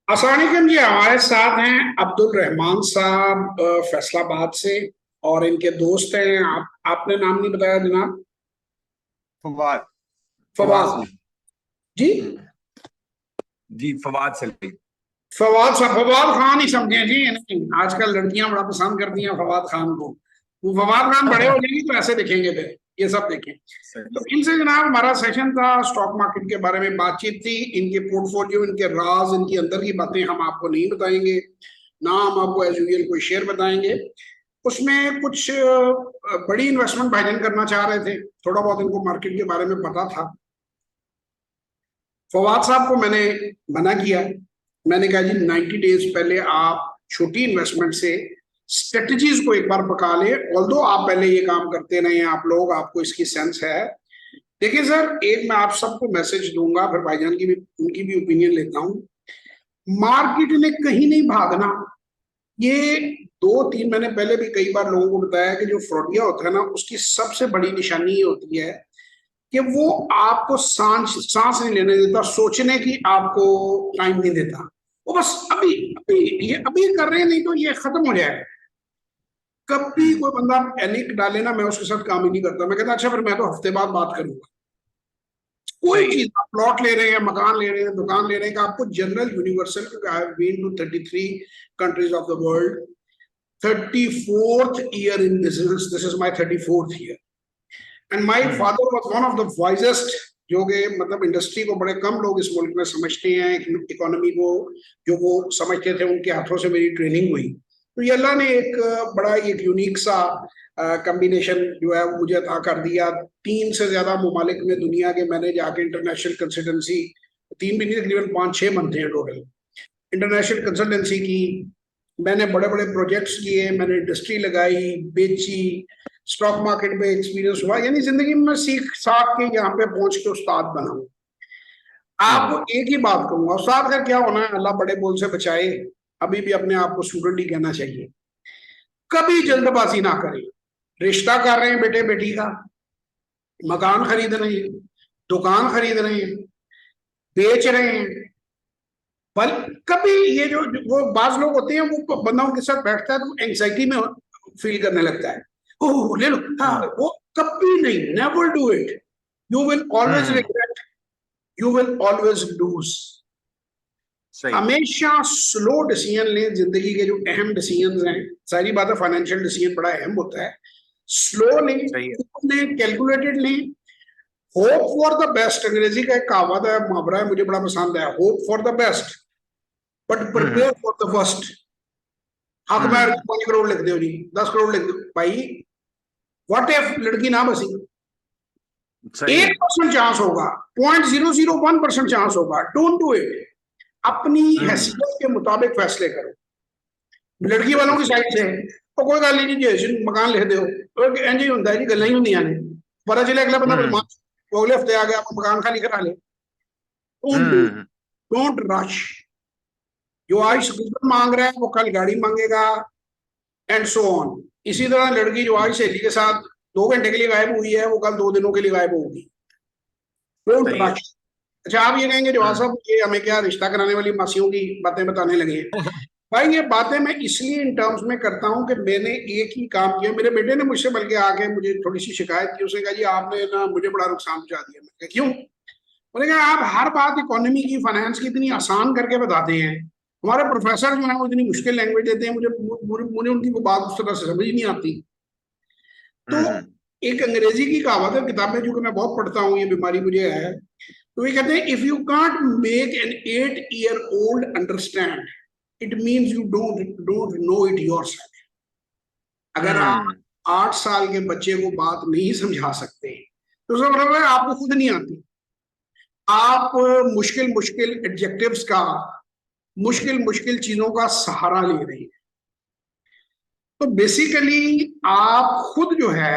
अस्सलामुअलैकुम जी। हमारे साथ हैं अब्दुल रहमान साहब फैसलाबाद से, और इनके दोस्त हैं। आपने नाम नहीं बताया जनाब। फवाद। फवाद फवाद सलीम। जी। जी, फवाद सलीम। फवाद साहब, फवाद खान ही समझे जी। नहीं, आजकल लड़कियां बड़ा पसंद करती हैं फवाद खान को। वो फवाद खान बड़े हो जाएंगे तो ऐसे दिखेंगे फिर। ये सब देखें। सही तो सही। इनसे जनाब हमारा सेशन था, स्टॉक मार्केट के बारे में बातचीत थी। इनके पोर्टफोलियो, इनके राज, इनकी अंदर की बातें हम आपको नहीं बताएंगे, ना हम आपको एज यूजुअल कोई शेयर बताएंगे। उसमें कुछ बड़ी इन्वेस्टमेंट भाईजान करना चाह रहे थे, थोड़ा बहुत इनको मार्केट के बारे में पता था। फवाद साहब को मैंने मना किया। मैंने कहा जी 90 डेज पहले आप छोटी इन्वेस्टमेंट से स्ट्रेटजीज को एक बार पका लें। ऑल्दो आप पहले ये काम करते रहे हैं, आप लोग, आपको इसकी सेंस है। देखिए सर, एक मैं आप सबको मैसेज दूंगा, फिर भाईजान की भी, उनकी भी ओपिनियन लेता हूँ। मार्केट ने कहीं नहीं भागना। ये 2-3 महीने पहले भी कई बार लोगों को बताया कि जो फ्रॉडिया होता है ना, उसकी सबसे बड़ी निशानी ये होती है कि वो आपको सांस सांस नहीं लेने देता, सोचने की आपको टाइम नहीं देता। वो बस अभी अभी ये अभी कर रहे हैं, नहीं तो ये खत्म हो जाएगा। कभी हम्म। कोई बंदा पैनिक डाले ना, मैं उसके साथ काम ही नहीं करता। मैं कहता अच्छा फिर मैं तो हफ्ते बाद बात करूंगा। कोई सही है। चीज, आप प्लॉट ले रहे हैं, मकान ले रहे हैं, दुकान ले रहे हैं, कि आपको जनरल यूनिवर्सल, क्योंकि I have been to 33 countries of the world, 34th year in business, this is my 34th year. And my hmm. Father was one of the wisest, जो कि मतलब इंडस्ट्री को बड़े कम लोग इस मुल्क में समझते हैं, इकोनॉमी को जो वो समझते थे, उनके हाथों से मेरी ट्रेनिंग हुई। तो ये अल्लाह ने एक बड़ा एक यूनिक सा कम्बिनेशन जो है वो मुझे अता कर दिया। 3 से ज्यादा ममालिक में दुनिया के मैंने जाके इंटरनेशनल कंसल्टेंसी, 3 भी नहीं, तकरीबन 5-6 बनते हैं टोटल, इंटरनेशनल कंसल्टेंसी की। मैंने बड़े बड़े प्रोजेक्ट्स किए, मैंने इंडस्ट्री लगाई, बेची, स्टॉक मार्केट में एक्सपीरियंस हुआ। यानी जिंदगी में मैं सीख साख के यहाँ पे पहुंच के उस्ताद बना हूं। आपको हम्म। एक ही बात कहूंगा, उस्ताद का क्या होना है, अल्लाह बड़े बोल से बचाए। अभी भी अपने आप को स्टूडेंट ही कहना चाहिए। कभी सही है। जल्दबाजी ना करें। रिश्ता कर रहे हैं बेटे बेटी का, मकान खरीद रहे हैं, दुकान खरीद रहे हैं, बेच रहे हैं, बल कभी ये वो बाज लोग होते हैं, वो बंदा उनके साथ बैठता है तो एंग्जाइटी में फील करने लगता है। ओह ले लो, हाँ, हम्म। वो कभी नहीं, never do it. You will always hmm. Regret, you will always lose. सही। हमेशा स्लो डिसीजन लें। जिंदगी के जो अहम डिसीजन हैं, सारी बात है, फाइनेंशियल डिसीजन बड़ा अहम होता है। स्लो लें, सही है। लें, कैलकुलेटेड लें। होप फॉर द बेस्ट, अंग्रेजी का एक कहावत है, मुहावरा है, मुझे बड़ा पसंद है, hope for the best but hmm. Prepare for the worst. हाँ तो मैं हम्म। 5 करोड़ लिख दो जी, 10 करोड़ लिख दो भाई। व्हाट इफ लड़की ना बसी? सही एक है। परसेंट चांस होगा, 0.001% चांस होगा। Don't do it. अपनी हम्म। हैसियत के मुताबिक फैसले करो। लड़की वालों बिल्कुल की सही। साइड से तो कोई गल नहीं जी, मकान लिख दो, इंज ही होंगे जी, गल्लां ही होंदियां ने। पता चले अगला बंदा हम्म। बदमाश, वो अगले हफ्ते आ गया, आपको मकान खाली करा ले। Don't do, hmm. Don't rush. जो आज स्कूटर मांग रहा है वो कल गाड़ी मांगेगा, एंड सो ऑन। इसी तरह लड़की जो आज सहेली के साथ 2 घंटे के लिए गायब हुई है, वो कल 2 दिनों के लिए गायब होगी। डोंट सही है। रश। अच्छा, आप ये कहेंगे जवाब हम्म। साहब, ये हमें क्या रिश्ता कराने वाली मासियों की बातें बताने लगे हैं? भाई ये बातें मैं इसलिए इन टर्म्स में करता हूं कि मैंने एक ही काम किया। मेरे बेटे ने मुझसे बल्कि आके मुझे थोड़ी सी शिकायत की। उसने कहा जी आपने ना मुझे बड़ा नुकसान पहुंचा दिया। मैंने कहा क्यों? उन्होंने कहा आप हर बात इकोनॉमी की, फाइनेंस की इतनी आसान करके बताते हैं। हमारे प्रोफेसर जो है वो इतनी मुश्किल लैंग्वेज देते हैं, मुझे उनकी वो बात उस तरह से समझ ही नहीं आती। तो हम्म। एक अंग्रेजी की कहावत है, किताबें जो कि मैं बहुत पढ़ता हूँ, ये बीमारी मुझे है। तो ये कहते हैं, if you can't make an 8 year old understand, it means you don't don't know it yourself. अगर आप हम्म। 8 साल के बच्चे को बात नहीं समझा सकते तो उसका मतलब है आपको खुद नहीं आती। आप मुश्किल मुश्किल एडजेक्टिव्स का, मुश्किल मुश्किल चीजों का सहारा ले रहे हैं। तो बेसिकली आप खुद जो है